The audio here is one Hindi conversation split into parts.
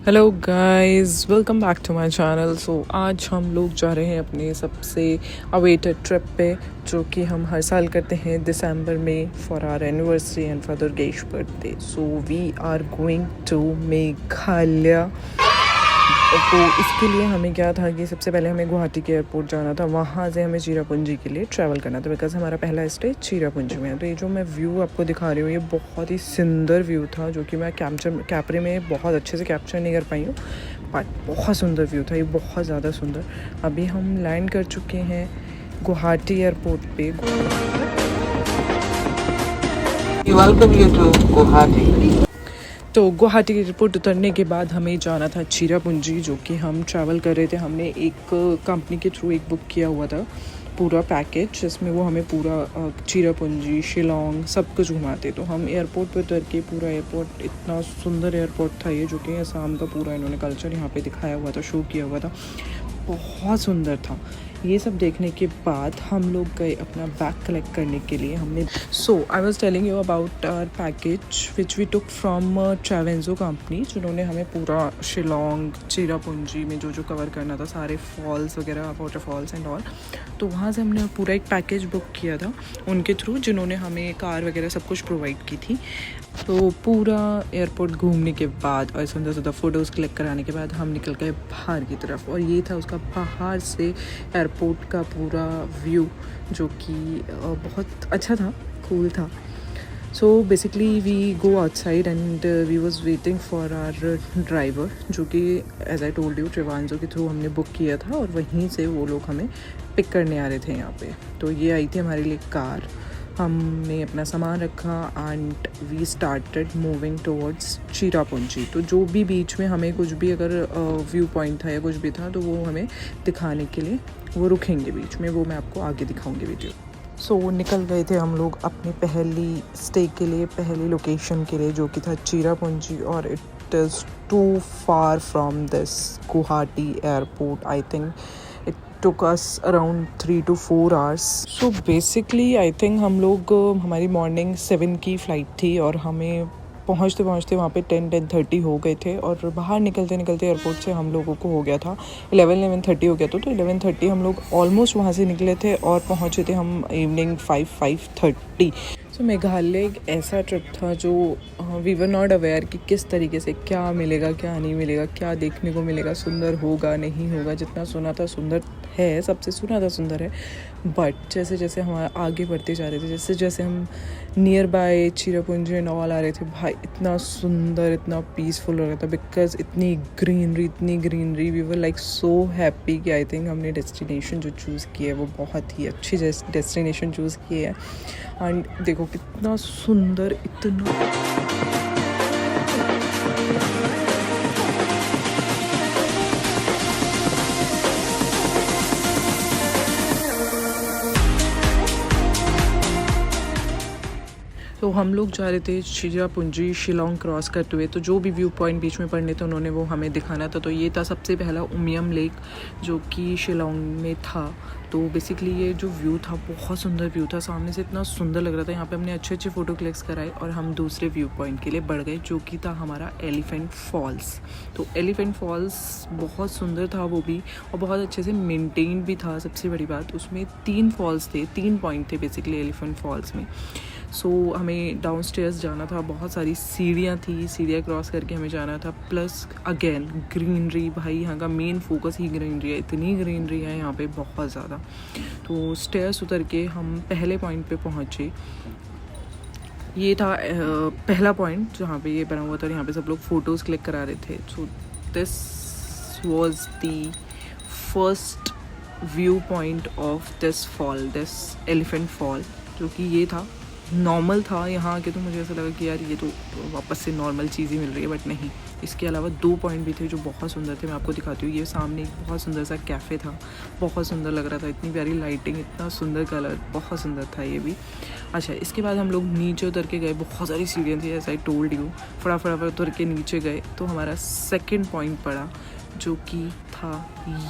Hello guys, welcome back to my channel. So आज हम लोग जा रहे हैं अपने सबसे अवेटेड ट्रिप पे, जो कि हम हर साल करते हैं दिसंबर में for our anniversary and for Durgesh birthday. So we are going to Meghalaya. तो इसके लिए हमें क्या था कि सबसे पहले हमें गुवाहाटी के एयरपोर्ट जाना था, वहाँ से हमें चिरापुंजी के लिए ट्रैवल करना था, बिकॉज हमारा पहला स्टे चिरापुंजी में है। तो ये जो मैं व्यू आपको दिखा रही हूँ, ये बहुत ही सुंदर व्यू था, जो कि मैं कैमरे में बहुत अच्छे से कैप्चर नहीं कर पाई हूँ, बट बहुत सुंदर व्यू था, ये बहुत ज़्यादा सुंदर। अभी हम लैंड कर चुके हैं गुवाहाटी एयरपोर्ट पे। Welcome you to Guwahati. तो गुवाहाटी एयरपोर्ट उतरने के बाद हमें जाना था चिरापुंजी, जो कि हम ट्रैवल कर रहे थे। हमने एक कंपनी के थ्रू एक बुक किया हुआ था पूरा पैकेज, जिसमें वो हमें पूरा चिरापुंजी, शिलोंग सब कुछ घुमाते। तो हम एयरपोर्ट पर उतर के, पूरा एयरपोर्ट इतना सुंदर एयरपोर्ट था ये, जो कि असम का पूरा इन्होंने कल्चर यहाँ पे दिखाया हुआ था, शो किया हुआ था, बहुत सुंदर था। ये सब देखने के बाद हम लोग गए अपना बैग कलेक्ट करने के लिए। हमने I was telling you about our package which we took from Travenjo company, जिन्होंने हमें पूरा शिलोंग, चिरापुंजी में जो कवर करना था, सारे फॉल्स वगैरह, वाटरफॉल्स एंड ऑल। तो वहाँ से हमने पूरा एक पैकेज बुक किया था उनके थ्रू, जिन्होंने हमें कार वगैरह सब कुछ प्रोवाइड की थी। तो पूरा एयरपोर्ट घूमने के बाद और सुंदर सुंदर फ़ोटोज़ क्लिक कराने के बाद हम निकल गए बाहर की तरफ, और ये था उसका बाहर से एयरपोर्ट का पूरा व्यू, जो कि बहुत अच्छा था, कूल था। So basically we go outside and we was waiting for our driver, जो कि एज आई टोल्ड यू ट्रेवांजो के थ्रू हमने बुक किया था, और वहीं से वो लोग हमें पिक करने आ रहे थे यहाँ पे। तो ये आई थी हमारे लिए कार, हमने अपना सामान रखा and we started moving towards Cherrapunji. तो जो भी बीच में हमें कुछ भी अगर व्यू पॉइंट था या कुछ भी था, तो वो हमें दिखाने के लिए वो रुकेंगे बीच में, वो मैं आपको आगे दिखाऊंगी वीडियो। सो निकल गए थे हम लोग अपनी पहली स्टे के लिए, पहली लोकेशन के लिए, जो कि था चिरापुंजी, और it is too far from this Guwahati airport. I think took us around 3 to 4 hours. So basically I think हम लोग हमारी मॉर्निंग 7 की फ़्लाइट थी, और हमें पहुँचते वहाँ पे 10-10:30 हो गए थे, और बाहर निकलते एयरपोर्ट से हम लोगों को हो गया था 11-11:30 हो गया था। तो 11:30 हम लोग ऑलमोस्ट वहाँ से निकले थे, और पहुँचे थे हम इवनिंग 5-5:30। सो मेघालय एक ऐसा ट्रिप था जो वी वर नॉट अवेयर कि किस तरीके से क्या मिलेगा, क्या नहीं मिलेगा, क्या देखने को मिलेगा, सुंदर होगा नहीं होगा। जितना सुना था सुंदर है, सबसे सुना था सुंदर है, बट जैसे जैसे हम आगे बढ़ते जा रहे थे, जैसे जैसे हम near by Cherrapunji and all आ रहे थे, भाई इतना सुंदर, इतना पीसफुल हो रहा था, बिकॉज इतनी greenery, we were like so happy कि आई थिंक हमने डेस्टिनेशन जो चूज़ की है वो बहुत ही अच्छी डेस्टिनेशन चूज़ की है। एंड देखो कितना सुंदर, इतना तो हम लोग जा रहे थे चिरापुंजी, शिलोंग क्रॉस करते हुए। तो जो भी व्यू पॉइंट बीच में पड़ने थे, उन्होंने वो हमें दिखाना था। तो ये था सबसे पहला उमियम लेक, जो कि शिलोंग में था। तो बेसिकली ये जो व्यू था, बहुत सुंदर व्यू था, सामने से इतना सुंदर लग रहा था। यहाँ पे हमने अच्छे अच्छे फ़ोटो क्लिक्स कराए, और हम दूसरे व्यू पॉइंट के लिए बढ़ गए, जो कि था हमारा एलिफेंट फॉल्स। तो एलिफेंट फॉल्स बहुत सुंदर था वो भी, और बहुत अच्छे से मेंटेन भी था। सबसे बड़ी बात, उसमें 3 फॉल्स थे, 3 पॉइंट थे बेसिकली एलिफेंट फॉल्स में। हमें डाउन स्टेयर्स जाना था, बहुत सारी सीढ़ियाँ थी, सीढ़ियाँ क्रॉस करके हमें जाना था। प्लस अगेन ग्रीनरी, भाई यहाँ का मेन फोकस ही ग्रीनरी है, इतनी ग्रीनरी है यहाँ पे बहुत ज़्यादा। तो स्टेयर्स उतर के हम पहले पॉइंट पे पहुँचे। ये था पहला पॉइंट जहाँ पे ये बना हुआ था, यहाँ पे सब लोग फ़ोटोज़ क्लिक करा रहे थे। So this was the first view point of this fall, this elephant fall, जो कि ये था। नॉर्मल था यहाँ आके, तो मुझे ऐसा लगा कि यार ये तो वापस से नॉर्मल चीज़ ही मिल रही है, बट नहीं, इसके अलावा 2 पॉइंट भी थे जो बहुत सुंदर थे। मैं आपको दिखाती हूँ। ये सामने एक बहुत सुंदर सा कैफ़े था, बहुत सुंदर लग रहा था, इतनी प्यारी लाइटिंग, इतना सुंदर कलर, बहुत सुंदर था ये भी। अच्छा, इसके बाद हम लोग नीचे उतर के गए, बहुत सारी सीढ़ियाँ थी, ऐसा आई टोल्ड यू, फटाफट उतर के नीचे गए। तो हमारा सेकेंड पॉइंट पड़ा, जो कि था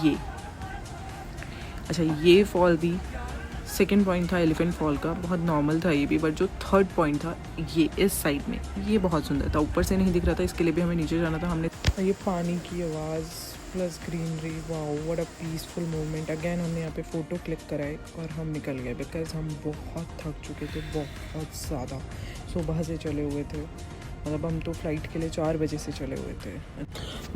ये। अच्छा, ये फॉल भी सेकंड पॉइंट था एलिफेंट फॉल का, बहुत नॉर्मल था ये भी, बट जो थर्ड पॉइंट था ये इस साइड में, ये बहुत सुंदर था। ऊपर से नहीं दिख रहा था, इसके लिए भी हमें नीचे जाना था। हमने ये पानी की आवाज़ plus greenery, wow what a peaceful moment. Again हमने यहाँ पे फ़ोटो क्लिक कराए और हम निकल गए बिकॉज हम बहुत थक चुके थे, बहुत ज़्यादा। सुबह से चले हुए थे, मतलब हम तो फ्लाइट के लिए 4 बजे से चले हुए थे।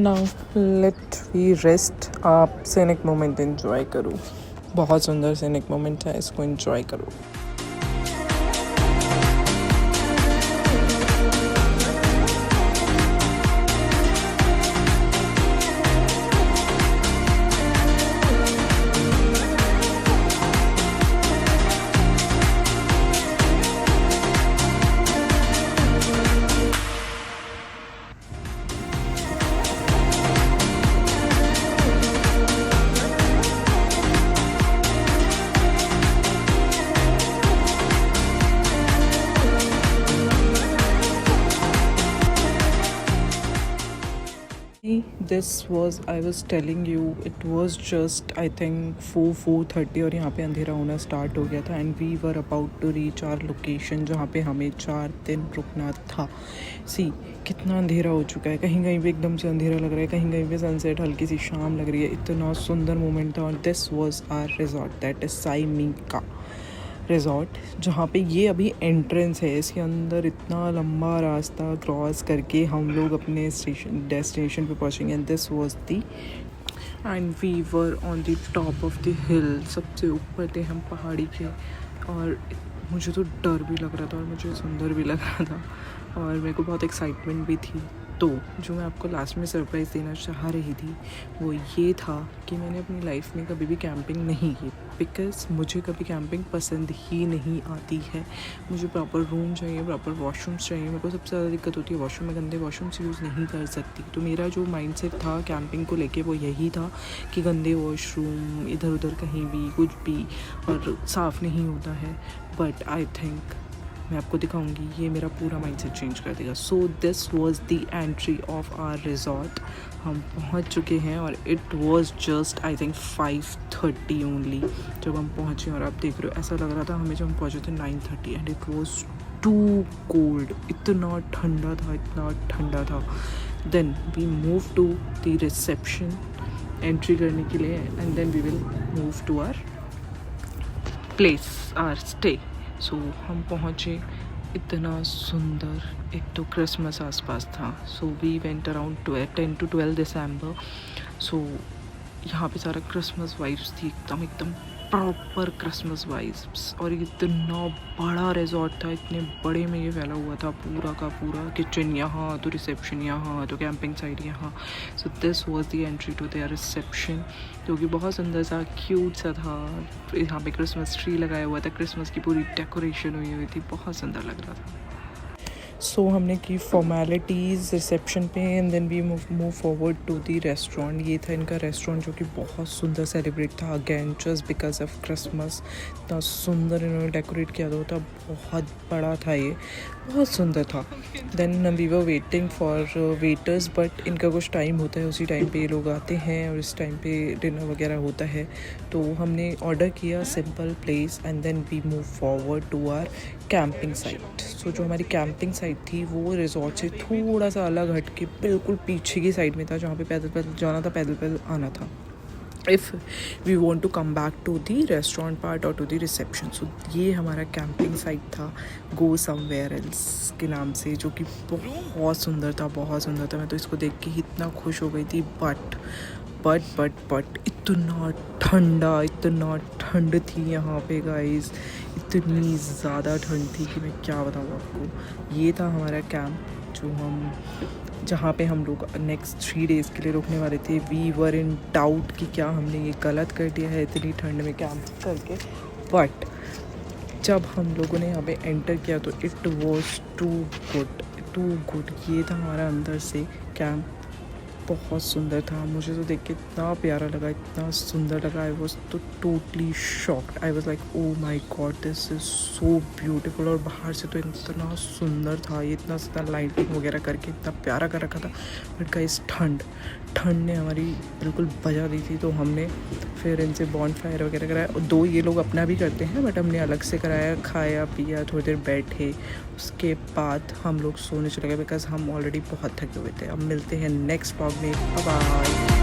Now let we rest. आप सीनिक मोमेंट एंजॉय करो, बहुत सुंदर सीनिक मोमेंट है, इसको एंजॉय करो। This was, I was telling you, it was just I think 4:30 और यहाँ पे अंधेरा होना स्टार्ट हो गया था and we were about to reach our location जहाँ पे हमें 4 दिन रुकना था। सी कितना अंधेरा हो चुका है, कहीं कहीं पे एकदम से अंधेरा लग रहा है, कहीं कहीं पे सनसेट हल्की सी शाम लग रही है। इतना सुंदर मोमेंट था। और this was our resort, that is Saimika resort, जहाँ पे ये अभी एंट्रेंस है। इसके अंदर इतना लंबा रास्ता क्रॉस करके हम लोग अपने डेस्टिनेशन पे पहुँचेंगे। And this was the end we were on the top of the hill, सबसे ऊपर थे हम पहाड़ी के। और मुझे तो डर भी लग रहा था और मुझे सुंदर भी लग रहा था और मेरे को बहुत एक्साइटमेंट भी थी। तो जो मैं आपको लास्ट में सरप्राइज़ देना चाह रही थी वो ये था कि मैंने अपनी लाइफ में कभी भी कैंपिंग नहीं की बिकॉज़ मुझे कभी कैंपिंग पसंद ही नहीं आती है। मुझे प्रॉपर रूम चाहिए, प्रॉपर वॉशरूम्स चाहिए। मेरे को सबसे ज़्यादा दिक्कत होती है वॉशरूम में, गंदे वॉशरूम्स यूज़ नहीं कर सकती। तो मेरा जो माइंडसेट था कैंपिंग को लेके वो यही था कि गंदे वॉशरूम, इधर उधर कहीं भी कुछ भी और साफ़ नहीं होता है। बट आई थिंक मैं आपको दिखाऊंगी, ये मेरा पूरा माइंडसेट चेंज कर देगा। So this was the entry of our resort. हम पहुंच चुके हैं और it was just I think 5:30 only जब हम पहुंचे। और आप देख रहे हो ऐसा लग रहा था हमें जब हम पहुंचे थे 9:30 and it was too cold. इतना ठंडा था, इतना ठंडा था। Then we move to the reception entry करने के लिए and then we will move to our place, our stay. So हम पहुँचे, इतना सुंदर, एक तो क्रिसमस आसपास था। So we went around 10 to 12 December. So यहाँ पे सारा क्रिसमस वाइब्स थी, एकदम प्रॉपर क्रिसमस वाइब्स। और इतना बड़ा रिजॉर्ट था, इतने बड़े में ये फैला हुआ था पूरा का पूरा। किचन यहाँ तो रिसेप्शन यहाँ तो कैंपिंग साइड यहाँ। So this was the entry to their reception, जो कि बहुत सुंदर सा क्यूट सा था। यहाँ पे क्रिसमस ट्री लगाया हुआ था, क्रिसमस की पूरी डेकोरेशन हुई थी, बहुत सुंदर लग रहा था। सो हमने की फॉर्मेलिटीज़ रिसेप्शन पे and then we move forward to the restaurant. ये था इनका रेस्टोरेंट जो कि बहुत सुंदर सेलिब्रेट था again just because of Christmas. इतना सुंदर इन्होंने डेकोरेट किया था, बहुत बड़ा था, ये बहुत सुंदर था। Then we were waiting for waiters, but इनका कुछ टाइम होता है, उसी टाइम पे ये लोग आते हैं और इस टाइम पे डिनर वगैरह होता है। तो हमने ऑर्डर किया simple place and then we move forward to our camping site. So जो हमारी कैंपिंग साइट थी वो रिजॉर्ट से थोड़ा सा अलग हट के बिल्कुल पीछे की साइड में था, जहाँ पे पैदल जाना था, पैदल आना था if we want to come back to the restaurant part और टू दी रिसेप्शन। सो ये हमारा कैंपिंग साइट था गो समवेयर एल्स के नाम से, जो कि बहुत सुंदर था, बहुत सुंदर था। मैं तो इसको देख के ही इतना खुश हो गई थी। बट इतना ठंड थी यहाँ पे गाइस, इतनी ज़्यादा ठंड थी कि मैं क्या बताऊँ आपको। ये था हमारा कैंप जहाँ पे हम लोग नेक्स्ट 3 डेज़ के लिए रुकने वाले थे। वी वर इन डाउट कि क्या हमने ये गलत कर दिया है इतनी ठंड में कैंप करके। बट जब हम लोगों ने यहाँ पे एंटर किया तो इट वॉज टू गुड। ये था हमारा अंदर से कैंप बहुत सुंदर था, मुझे तो देख के इतना प्यारा लगा, इतना सुंदर लगा। आई वॉज तो totally shocked, I was like oh my God this is so beautiful. और बाहर से तो इतना सुंदर था, ये इतना ज़्यादा लाइटिंग वगैरह करके इतना प्यारा कर रखा था। बट गाइस ठंड ने हमारी बिल्कुल बजा दी थी, तो हमने फिर इनसे बॉन्ड फायर वगैरह कराया। और 2 ये लोग अपना भी करते हैं, बट हमने अलग से कराया, खाया पिया, थोड़ी देर बैठे, उसके बाद हम लोग सोने चले गए बिकॉज़ हम ऑलरेडी बहुत थके हुए थे। अब मिलते हैं नेक्स्ट व्लॉग में, बाय बाय।